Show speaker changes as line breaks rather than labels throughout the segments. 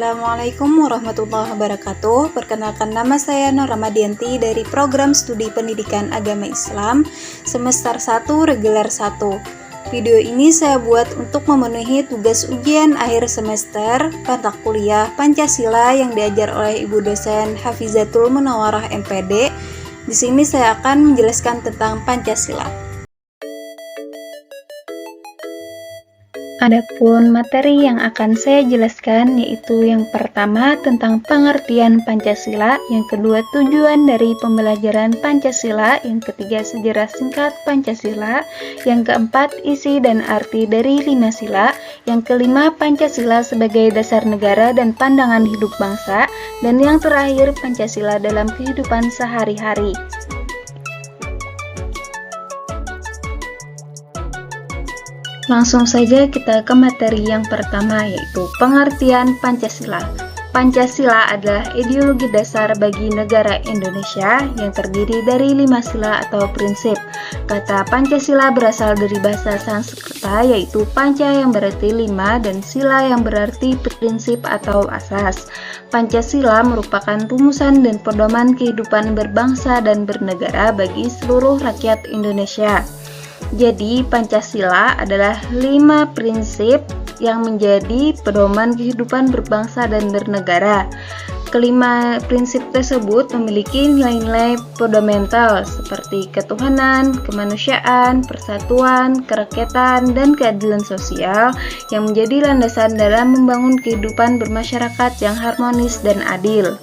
Assalamualaikum warahmatullahi wabarakatuh. Perkenalkan, nama saya Nur Ramadianti dari Program Studi Pendidikan Agama Islam Semester 1 Reguler 1. Video ini saya buat untuk memenuhi tugas ujian akhir semester mata kuliah Pancasila yang diajar oleh Ibu dosen Hafizatul Munawarah MPD. Di sini saya akan menjelaskan tentang Pancasila. Adapun materi yang akan saya jelaskan yaitu yang pertama tentang pengertian Pancasila, yang kedua tujuan dari pembelajaran Pancasila, yang ketiga sejarah singkat Pancasila, yang keempat isi dan arti dari 5 sila, yang kelima Pancasila sebagai dasar negara dan pandangan hidup bangsa, dan yang terakhir Pancasila dalam kehidupan sehari-hari. Langsung saja kita ke materi yang pertama, yaitu pengertian Pancasila. Pancasila adalah ideologi dasar bagi negara Indonesia yang terdiri dari 5 sila atau prinsip. Kata Pancasila berasal dari bahasa Sanskerta, yaitu panca yang berarti 5 dan sila yang berarti prinsip atau asas. Pancasila merupakan rumusan dan pedoman kehidupan berbangsa dan bernegara bagi seluruh rakyat Indonesia. Jadi Pancasila adalah 5 prinsip yang menjadi pedoman kehidupan berbangsa dan bernegara. Kelima prinsip tersebut memiliki nilai-nilai fundamental seperti ketuhanan, kemanusiaan, persatuan, kerakyatan, dan keadilan sosial yang menjadi landasan dalam membangun kehidupan bermasyarakat yang harmonis dan adil.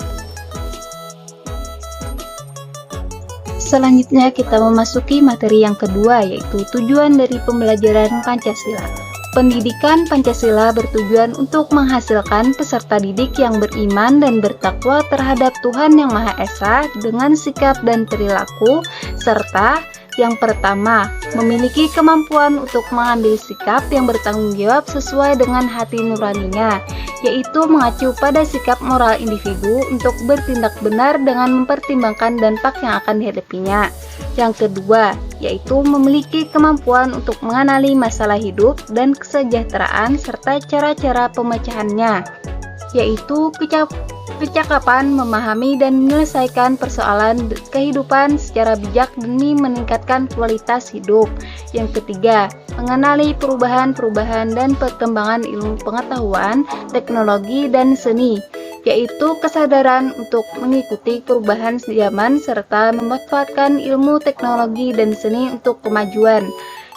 Selanjutnya kita memasuki materi yang kedua, yaitu tujuan dari pembelajaran Pancasila. Pendidikan Pancasila bertujuan untuk menghasilkan peserta didik yang beriman dan bertakwa terhadap Tuhan Yang Maha Esa dengan sikap dan perilaku, serta yang pertama, memiliki kemampuan untuk mengambil sikap yang bertanggung jawab sesuai dengan hati nuraninya, yaitu mengacu pada sikap moral individu untuk bertindak benar dengan mempertimbangkan dampak yang akan dihadapinya. Yang kedua, yaitu memiliki kemampuan untuk mengenali masalah hidup dan kesejahteraan serta cara-cara pemecahannya, yaitu kecakapan memahami dan menyelesaikan persoalan kehidupan secara bijak demi meningkatkan kualitas hidup. Yang ketiga, mengenali perubahan-perubahan dan perkembangan ilmu pengetahuan, teknologi, dan seni, yaitu kesadaran untuk mengikuti perubahan zaman serta memanfaatkan ilmu teknologi dan seni untuk kemajuan.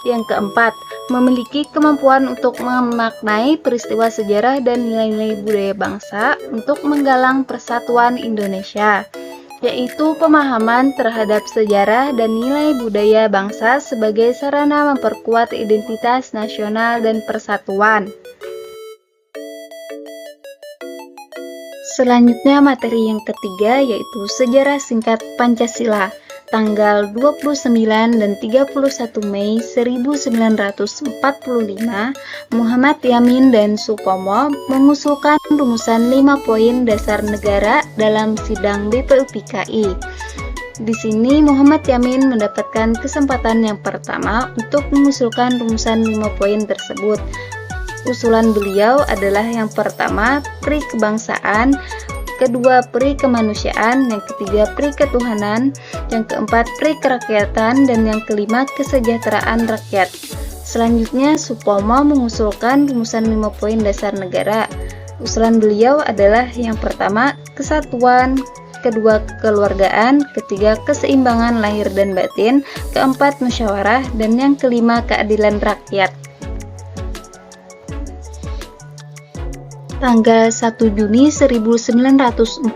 Yang keempat, memiliki kemampuan untuk memaknai peristiwa sejarah dan nilai-nilai budaya bangsa untuk menggalang persatuan Indonesia, yaitu pemahaman terhadap sejarah dan nilai budaya bangsa sebagai sarana memperkuat identitas nasional dan persatuan. Selanjutnya materi yang ketiga, yaitu sejarah singkat Pancasila. Tanggal 29 dan 31 Mei 1945, Muhammad Yamin dan Supomo mengusulkan rumusan 5 poin dasar negara dalam sidang BPUPKI. Di sini Muhammad Yamin mendapatkan kesempatan yang pertama untuk mengusulkan rumusan 5 poin tersebut. Usulan beliau adalah yang pertama, pri kebangsaan, kedua pri kemanusiaan, yang ketiga pri ketuhanan, yang keempat pri kerakyatan, dan yang kelima kesejahteraan rakyat. Selanjutnya Supomo mengusulkan rumusan 5 poin dasar negara. Usulan beliau adalah yang pertama kesatuan, kedua kekeluargaan, ketiga keseimbangan lahir dan batin, keempat musyawarah, dan yang kelima keadilan rakyat. Tanggal 1 Juni 1945,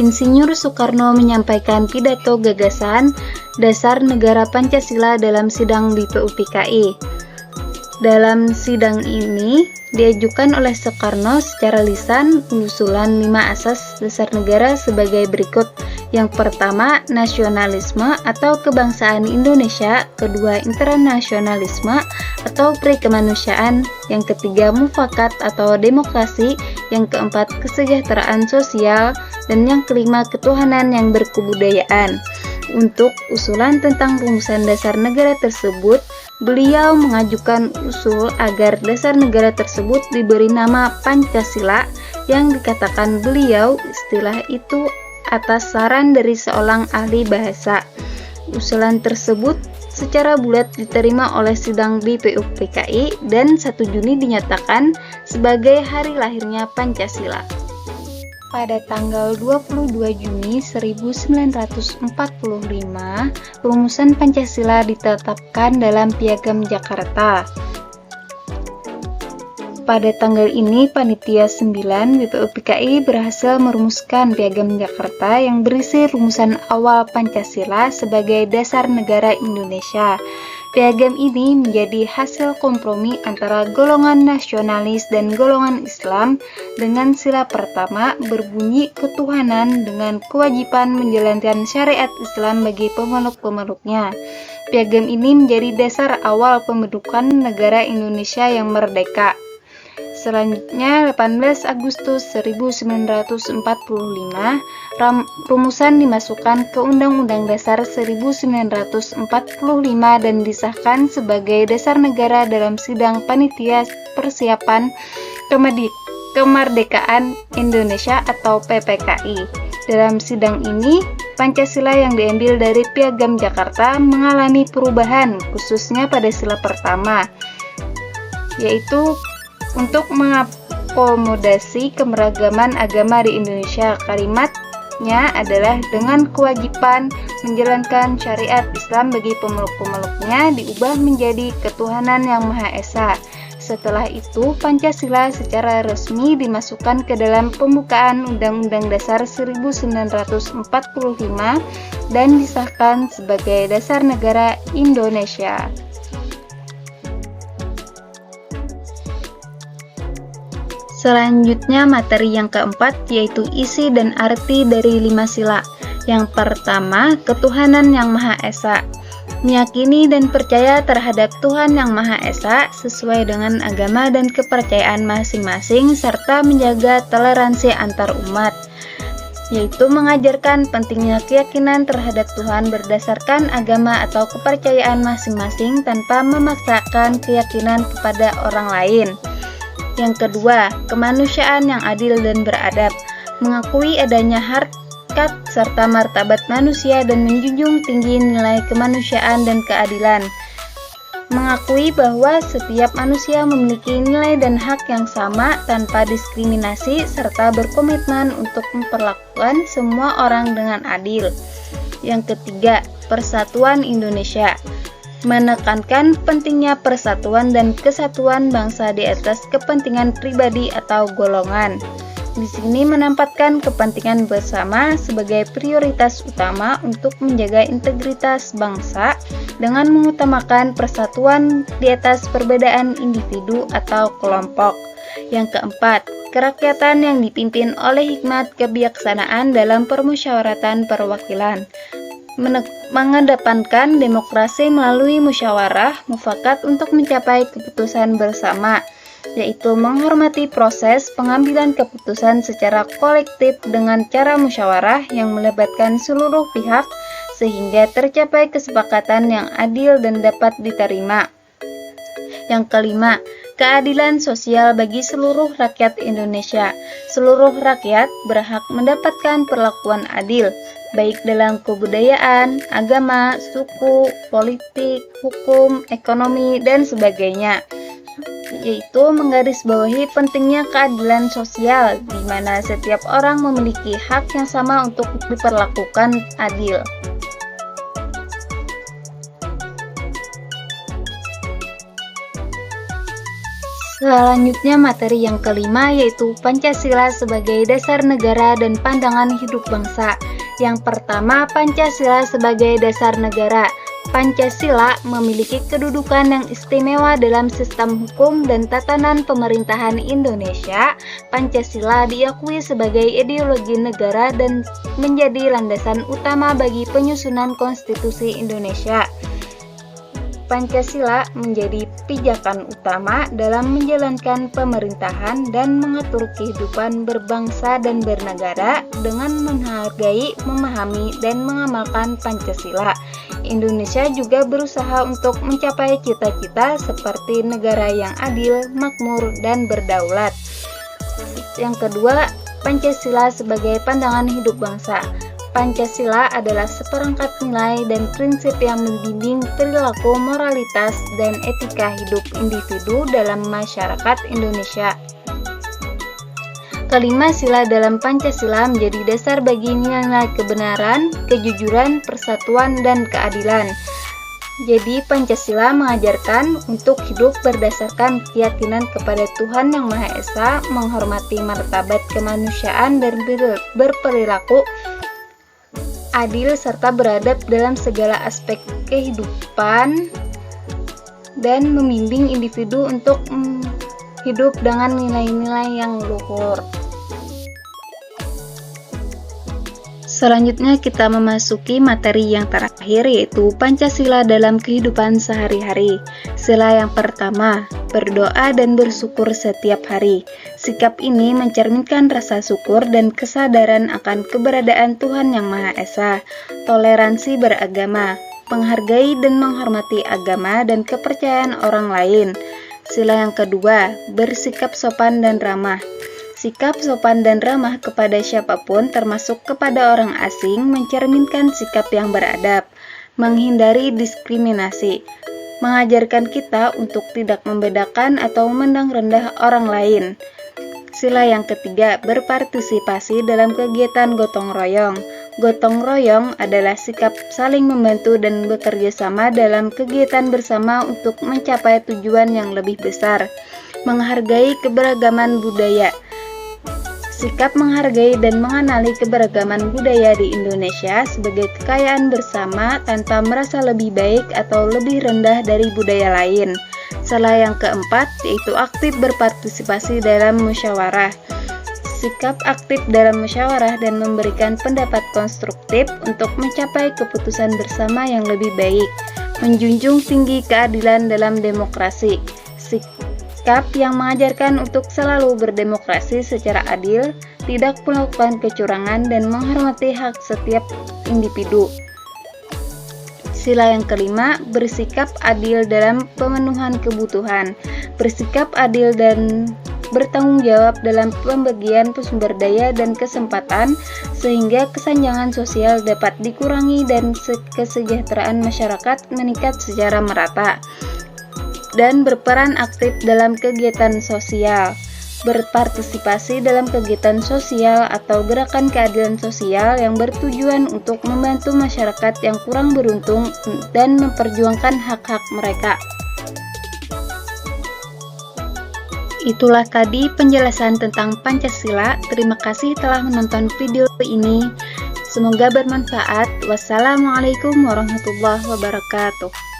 Insinyur Soekarno menyampaikan pidato gagasan dasar negara Pancasila dalam sidang BPUPKI. Dalam sidang ini diajukan oleh Soekarno secara lisan usulan 5 asas dasar negara sebagai berikut. Yang pertama, nasionalisme atau kebangsaan Indonesia, kedua internasionalisme atau perikemanusiaan, yang ketiga mufakat atau demokrasi, yang keempat kesejahteraan sosial, dan yang kelima ketuhanan yang berkebudayaan. Untuk usulan tentang rumusan dasar negara tersebut Beliau mengajukan usul agar dasar negara tersebut diberi nama Pancasila, yang dikatakan beliau istilah itu atas saran dari seorang ahli bahasa. Usulan tersebut secara bulat diterima oleh sidang di PUPKI dan 1 Juni dinyatakan sebagai hari lahirnya Pancasila. Pada tanggal 22 Juni 1945, rumusan Pancasila ditetapkan dalam Piagam Jakarta. Pada tanggal ini, Panitia 9 BPUPKI berhasil merumuskan Piagam Jakarta yang berisi rumusan awal Pancasila sebagai dasar negara Indonesia. Piagam ini menjadi hasil kompromi antara golongan nasionalis dan golongan Islam dengan sila pertama berbunyi ketuhanan dengan kewajiban menjalankan syariat Islam bagi pemeluk-pemeluknya. Piagam ini menjadi dasar awal pembentukan negara Indonesia yang merdeka. Selanjutnya, 18 Agustus 1945, rumusan dimasukkan ke Undang-Undang Dasar 1945 dan disahkan sebagai dasar negara dalam sidang Panitia Persiapan Kemerdekaan Indonesia atau PPKI. Dalam sidang ini, Pancasila yang diambil dari Piagam Jakarta mengalami perubahan, khususnya pada sila pertama, yaitu untuk mengakomodasi keberagaman agama di Indonesia. Kalimatnya adalah dengan kewajiban menjalankan syariat Islam bagi pemeluk-pemeluknya diubah menjadi ketuhanan yang Maha Esa. Setelah itu, Pancasila secara resmi dimasukkan ke dalam pembukaan Undang-Undang Dasar 1945 dan disahkan sebagai dasar negara Indonesia. Selanjutnya, materi yang keempat yaitu isi dan arti dari 5 sila. Yang pertama, ketuhanan yang Maha Esa. Meyakini dan percaya terhadap Tuhan yang Maha Esa sesuai dengan agama dan kepercayaan masing-masing serta menjaga toleransi antar umat, yaitu mengajarkan pentingnya keyakinan terhadap Tuhan berdasarkan agama atau kepercayaan masing-masing tanpa memaksakan keyakinan kepada orang lain. Yang kedua, kemanusiaan yang adil dan beradab, mengakui adanya harkat serta martabat manusia dan menjunjung tinggi nilai kemanusiaan dan keadilan. Mengakui bahwa setiap manusia memiliki nilai dan hak yang sama tanpa diskriminasi serta berkomitmen untuk memperlakukan semua orang dengan adil. Yang ketiga, persatuan Indonesia, menekankan pentingnya persatuan dan kesatuan bangsa di atas kepentingan pribadi atau golongan. Di sini menempatkan kepentingan bersama sebagai prioritas utama untuk menjaga integritas bangsa dengan mengutamakan persatuan di atas perbedaan individu atau kelompok. Yang keempat, kerakyatan yang dipimpin oleh hikmat kebijaksanaan dalam permusyawaratan perwakilan, mengedepankan demokrasi melalui musyawarah mufakat untuk mencapai keputusan bersama, yaitu menghormati proses pengambilan keputusan secara kolektif dengan cara musyawarah yang melibatkan seluruh pihak sehingga tercapai kesepakatan yang adil dan dapat diterima. Yang kelima, keadilan sosial bagi seluruh rakyat Indonesia. Seluruh rakyat berhak mendapatkan perlakuan adil, baik dalam kebudayaan, agama, suku, politik, hukum, ekonomi, dan sebagainya, yaitu menggarisbawahi pentingnya keadilan sosial, di mana setiap orang memiliki hak yang sama untuk diperlakukan adil. Selanjutnya, materi yang kelima yaitu Pancasila sebagai dasar negara dan pandangan hidup bangsa. Yang pertama, Pancasila sebagai dasar negara. Pancasila memiliki kedudukan yang istimewa dalam sistem hukum dan tatanan pemerintahan Indonesia. Pancasila diakui sebagai ideologi negara dan menjadi landasan utama bagi penyusunan konstitusi Indonesia. Pancasila menjadi pijakan utama dalam menjalankan pemerintahan dan mengatur kehidupan berbangsa dan bernegara dengan menghargai, memahami, dan mengamalkan Pancasila. Indonesia juga berusaha untuk mencapai cita-cita seperti negara yang adil, makmur, dan berdaulat. Yang kedua, Pancasila sebagai pandangan hidup bangsa. Pancasila adalah seperangkat nilai dan prinsip yang membimbing perilaku, moralitas, dan etika hidup individu dalam masyarakat Indonesia. Kelima sila dalam Pancasila menjadi dasar bagi nilai kebenaran, kejujuran, persatuan, dan keadilan. Jadi Pancasila mengajarkan untuk hidup berdasarkan keyakinan kepada Tuhan Yang Maha Esa, menghormati martabat kemanusiaan dan berperilaku adil serta beradab dalam segala aspek kehidupan, dan membimbing individu untuk hidup dengan nilai-nilai yang luhur. Selanjutnya kita memasuki materi yang terakhir, yaitu Pancasila dalam kehidupan sehari-hari. Sila yang pertama, berdoa dan bersyukur setiap hari. Sikap ini mencerminkan rasa syukur dan kesadaran akan keberadaan Tuhan Yang Maha Esa. Toleransi beragama, menghargai dan menghormati agama dan kepercayaan orang lain. Sila yang kedua, bersikap sopan dan ramah. Sikap sopan dan ramah kepada siapapun, termasuk kepada orang asing, mencerminkan sikap yang beradab, menghindari diskriminasi, mengajarkan kita untuk tidak membedakan atau memandang rendah orang lain. Sila yang ketiga, berpartisipasi dalam kegiatan gotong royong. Gotong royong adalah sikap saling membantu dan bekerja sama dalam kegiatan bersama untuk mencapai tujuan yang lebih besar. Menghargai keberagaman budaya. Sikap menghargai dan mengenali keberagaman budaya di Indonesia sebagai kekayaan bersama tanpa merasa lebih baik atau lebih rendah dari budaya lain. Sila yang keempat, yaitu aktif berpartisipasi dalam musyawarah. Sikap aktif dalam musyawarah dan memberikan pendapat konstruktif untuk mencapai keputusan bersama yang lebih baik. Menjunjung tinggi keadilan dalam demokrasi. Sikap yang mengajarkan untuk selalu berdemokrasi secara adil, tidak melakukan kecurangan, dan menghormati hak setiap individu. Sila yang kelima, bersikap adil dalam pemenuhan kebutuhan. Bersikap adil dan bertanggung jawab dalam pembagian sumber daya dan kesempatan, sehingga kesenjangan sosial dapat dikurangi dan kesejahteraan masyarakat meningkat secara merata. Dan berperan aktif dalam kegiatan sosial, berpartisipasi dalam kegiatan sosial atau gerakan keadilan sosial yang bertujuan untuk membantu masyarakat yang kurang beruntung dan memperjuangkan hak-hak mereka. Itulah tadi penjelasan tentang Pancasila. Terima kasih telah menonton video ini. Semoga bermanfaat. Wassalamualaikum warahmatullahi wabarakatuh.